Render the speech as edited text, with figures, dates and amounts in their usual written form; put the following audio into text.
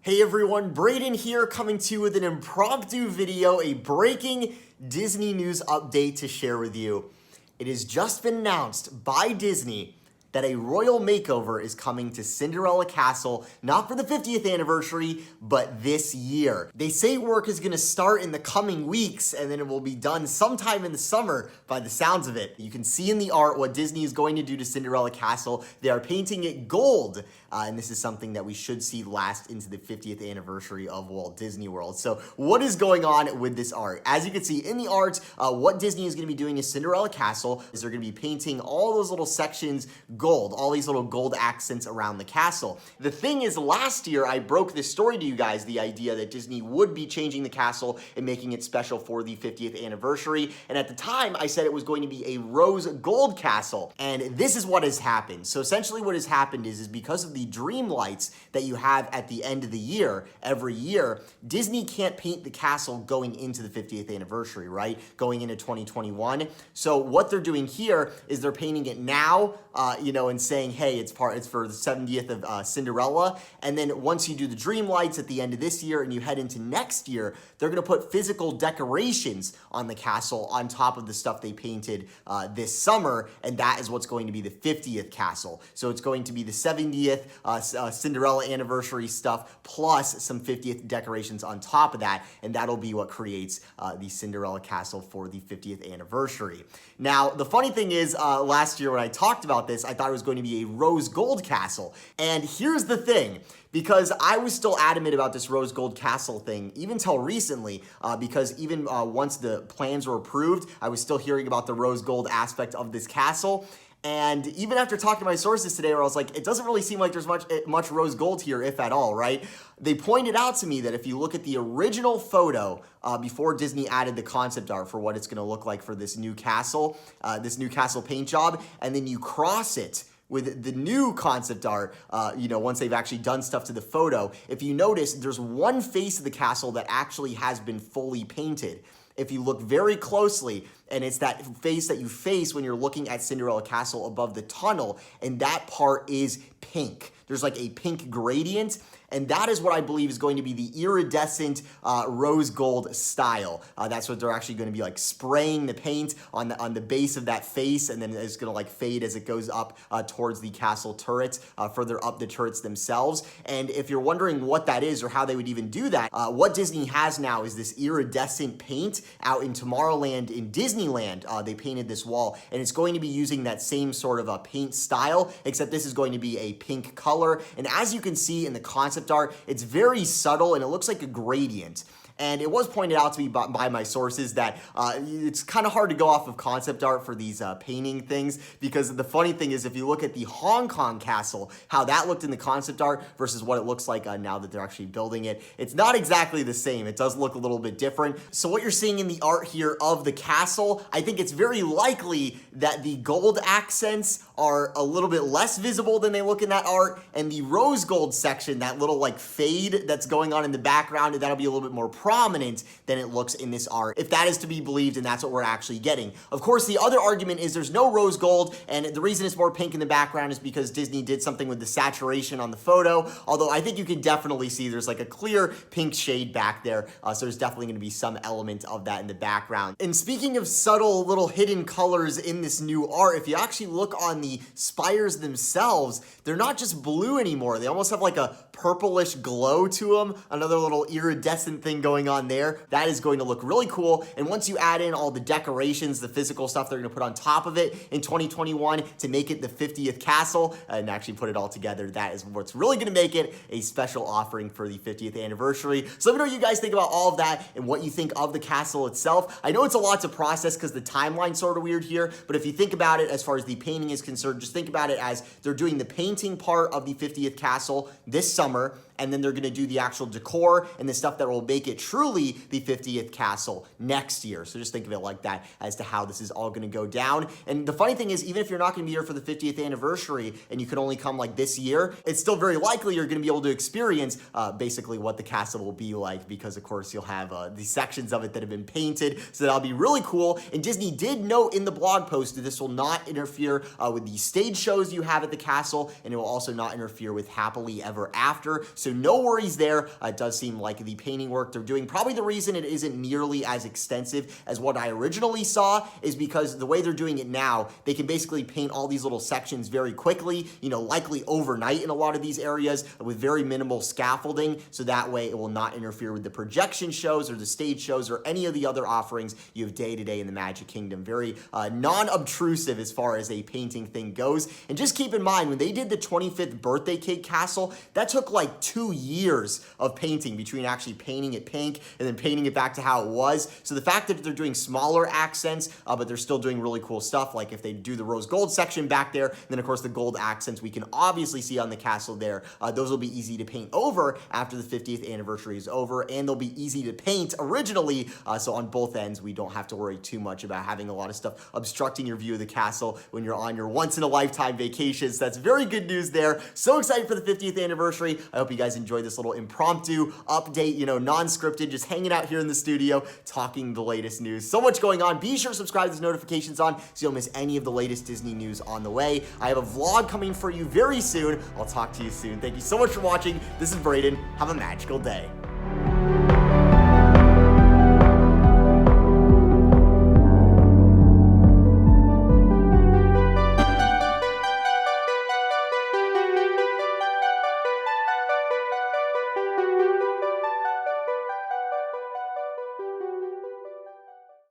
Hey everyone, Brayden here coming to you with an impromptu video, a breaking Disney news update to share with you. It has just been announced by Disney that a royal makeover is coming to Cinderella Castle, not for the 50th anniversary, but this year. They say work is gonna start in the coming weeks and then it will be done sometime in the summer by the sounds of it. You can see in the art what Disney is going to do to Cinderella Castle. They are painting it gold, and this is something that we should see last into the 50th anniversary of Walt Disney World. So what is going on with this art? As you can see in the art, what Disney is gonna be doing is Cinderella Castle is they're gonna be painting all those little sections gold, all these little gold accents around the castle. The thing is, last year I broke this story to you guys, the idea that Disney would be changing the castle and making it special for the 50th anniversary, and at the time I said it was going to be a rose gold castle, and this is what has happened. So essentially what has happened is because of the dream lights that you have at the end of the year, every year, Disney can't paint the castle going into the 50th anniversary, right? Going into 2021. So what they're doing here is they're painting it now, and saying, hey, it's for the 70th of Cinderella. And then once you do the dream lights at the end of this year and you head into next year, they're gonna put physical decorations on the castle on top of the stuff they painted this summer. And that is what's going to be the 50th castle. So it's going to be the 70th Cinderella anniversary stuff plus some 50th decorations on top of that. And that'll be what creates the Cinderella Castle for the 50th anniversary. Now, the funny thing is, last year when I talked about this, I thought it was going to be a rose gold castle. And here's the thing, because I was still adamant about this rose gold castle thing, even till recently, because even once the plans were approved, I was still hearing about the rose gold aspect of this castle. And even after talking to my sources today, where I was like, it doesn't really seem like there's much rose gold here, if at all, right? They pointed out to me that if you look at the original photo before Disney added the concept art for what it's gonna look like for this new castle paint job, and then you cross it with the new concept art, once they've actually done stuff to the photo, if you notice, there's one face of the castle that actually has been fully painted. If you look very closely, and it's that face that you face when you're looking at Cinderella Castle above the tunnel, and that part is pink. There's like a pink gradient, and that is what I believe is going to be the iridescent rose gold style. That's what they're actually going to be like spraying the paint on the base of that face, and then it's going to like fade as it goes up towards the castle turrets, further up the turrets themselves. And if you're wondering what that is or how they would even do that, what Disney has now is this iridescent paint out in Tomorrowland in Disneyland. They painted this wall, and it's going to be using that same sort of a paint style, except this is going to be a pink color. And as you can see in the concept art, it's very subtle and it looks like a gradient. And it was pointed out to me by my sources that it's kind of hard to go off of concept art for these painting things, because the funny thing is if you look at the Hong Kong castle, how that looked in the concept art versus what it looks like now that they're actually building it, it's not exactly the same. It does look a little bit different. So what you're seeing in the art here of the castle, I think it's very likely that the gold accents are a little bit less visible than they look in that art, and the rose gold section, that little like fade that's going on in the background, that'll be a little bit more prominent than it looks in this art, if that is to be believed, and that's what we're actually getting. Of course, the other argument is there's no rose gold, and the reason it's more pink in the background is because Disney did something with the saturation on the photo, although I think you can definitely see there's like a clear pink shade back there, so there's definitely going to be some element of that in the background. And speaking of subtle little hidden colors in this new art, if you actually look on the spires themselves, they're not just blue anymore. They almost have like a purplish glow to them, another little iridescent thing going on there. That is going to look really cool. And once you add in all the decorations, the physical stuff they're going to put on top of it in 2021 to make it the 50th castle and actually put it all together, that is what's really going to make it a special offering for the 50th anniversary. So let me know what you guys think about all of that and what you think of the castle itself. I know it's a lot to process because the timeline's sort of weird here, but if you think about it as far as the painting is concerned, just think about it as they're doing the painting part of the 50th castle this summer, and then they're going to do the actual decor and the stuff that will make it truly the 50th castle next year. So just think of it like that as to how this is all going to go down. And the funny thing is, even if you're not going to be here for the 50th anniversary and you can only come like this year, it's still very likely you're going to be able to experience basically what the castle will be like, because of course you'll have the sections of it that have been painted. So that'll be really cool. And Disney did note in the blog post that this will not interfere with the stage shows you have at the castle, and it will also not interfere with Happily Ever After. So So no worries there. It does seem like the painting work they're doing, probably the reason it isn't nearly as extensive as what I originally saw is because the way they're doing it now, they can basically paint all these little sections very quickly, likely overnight in a lot of these areas with very minimal scaffolding. So that way it will not interfere with the projection shows or the stage shows or any of the other offerings you have day to day in the Magic Kingdom. Very non-obtrusive as far as a painting thing goes. And just keep in mind, when they did the 25th birthday cake castle, that took like 2 years of painting between actually painting it pink and then painting it back to how it was. So the fact that they're doing smaller accents, but they're still doing really cool stuff, like if they do the rose gold section back there, then of course the gold accents we can obviously see on the castle there, those will be easy to paint over after the 50th anniversary is over, and they'll be easy to paint originally, so on both ends we don't have to worry too much about having a lot of stuff obstructing your view of the castle when you're on your once-in-a-lifetime vacations. That's very good news there. So excited for the 50th anniversary. I hope you guys enjoyed this little impromptu update, non-scripted, just hanging out here in the studio, talking the latest news. So much going on. Be sure to subscribe to those notifications on so you don't miss any of the latest Disney news on the way. I have a vlog coming for you very soon. I'll talk to you soon. Thank you so much for watching. This is Brayden. Have a magical day.